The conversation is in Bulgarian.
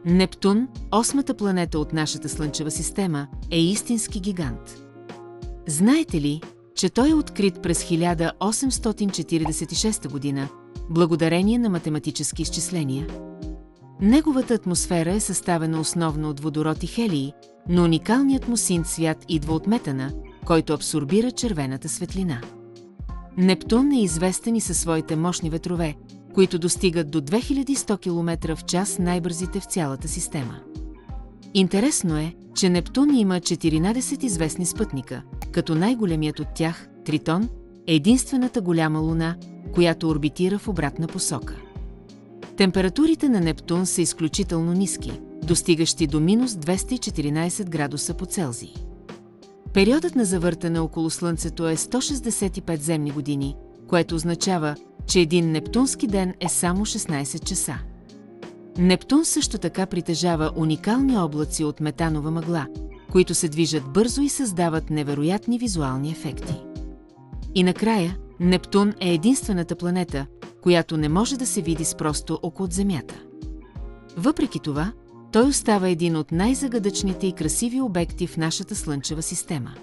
Нептун, осмата планета от нашата Слънчева система, е истински гигант. Знаете ли, че той е открит през 1846 година, благодарение на математически изчисления? Неговата атмосфера е съставена основно от водород и хелий, но уникалният му син цвят идва от метана, който абсорбира червената светлина. Нептун е известен и със своите мощни ветрове, които достигат до 2100 км в час, най-бързите в цялата система. Интересно е, че Нептун има 14 известни спътника, като най-големият от тях, Тритон, е единствената голяма луна, която орбитира в обратна посока. Температурите на Нептун са изключително ниски, достигащи до минус 214 градуса по Целзий. Периодът на завъртане около Слънцето е 165 земни години, което означава, че един нептунски ден е само 16 часа. Нептун също така притежава уникални облаци от метанова мъгла, които се движат бързо и създават невероятни визуални ефекти. И накрая, Нептун е единствената планета, която не може да се види с просто око от Земята. Въпреки това, той остава един от най-загадъчните и красиви обекти в нашата Слънчева система.